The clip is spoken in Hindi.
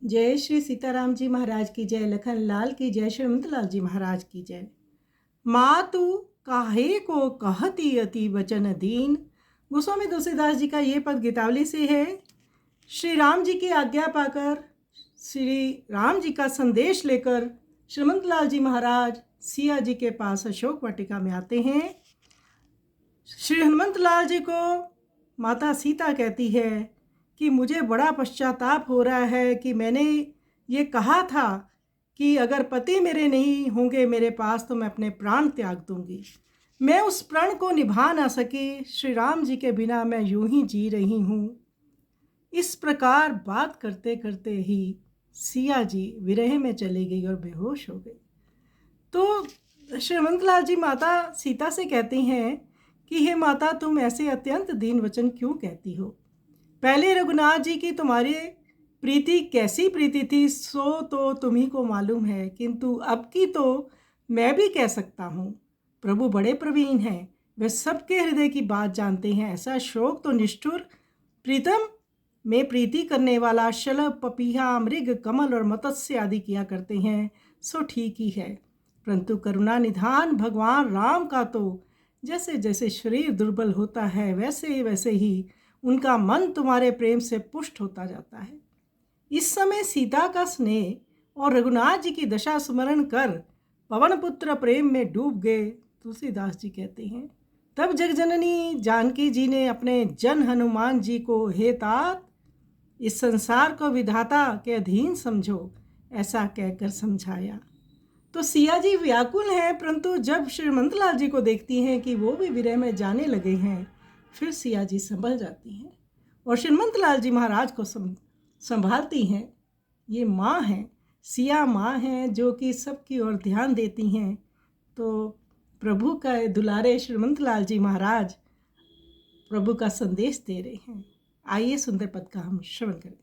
जय श्री सीताराम जी महाराज की जय, लखन लाल की जय, श्रीमंत लाल जी महाराज की जय। मातु काहे को कहती अति वचन दीन। गोस्वामी तुलसीदास जी का ये पद गीतावली से है। श्री राम जी की आज्ञा पाकर, श्री राम जी का संदेश लेकर श्रीमंत लाल जी महाराज सिया जी के पास अशोक वाटिका में आते हैं। श्री हनुमंत लाल जी को माता सीता कहती है कि मुझे बड़ा पश्चाताप हो रहा है कि मैंने ये कहा था कि अगर पति मेरे नहीं होंगे मेरे पास तो मैं अपने प्राण त्याग दूंगी। मैं उस प्रण को निभा ना सकी, श्री राम जी के बिना मैं यूं ही जी रही हूँ। इस प्रकार बात करते करते ही सिया जी विरह में चली गई और बेहोश हो गई। तो श्रीमंत लाल जी माता सीता से कहती हैं कि हे माता, तुम ऐसे अत्यंत दीन वचन क्यों कहती हो। पहले रघुनाथ जी की तुम्हारी प्रीति कैसी प्रीति थी सो तो तुम्ही को मालूम है, किंतु अब की तो मैं भी कह सकता हूँ। प्रभु बड़े प्रवीण हैं, वे सबके हृदय की बात जानते हैं। ऐसा शोक तो निष्ठुर प्रीतम में प्रीति करने वाला शलभ, पपीहा, मृग, कमल और मत्स्य आदि किया करते हैं, सो ठीक ही है। परंतु करुणा निधान भगवान राम का तो जैसे जैसे शरीर दुर्बल होता है वैसे वैसे ही उनका मन तुम्हारे प्रेम से पुष्ट होता जाता है। इस समय सीता का स्नेह और रघुनाथ जी की दशा स्मरण कर पवन पुत्र प्रेम में डूब गए। तुलसीदास जी कहते हैं, तब जगजननी जानकी जी ने अपने जन हनुमान जी को, हे तात, इस संसार को विधाता के अधीन समझो, ऐसा कहकर समझाया। तो सिया जी व्याकुल हैं, परंतु जब श्रीमंत लाल जी को देखती हैं कि वो भी विरह में जाने लगे हैं, फिर सिया जी संभल जाती हैं और श्रीमंत लाल जी महाराज को संभालती हैं। ये माँ हैं, सिया माँ हैं जो कि सबकी ओर ध्यान देती हैं। तो प्रभु का दुलारे श्रीमंत लाल जी महाराज प्रभु का संदेश दे रहे हैं। आइए सुंदर पद का हम श्रवण करें।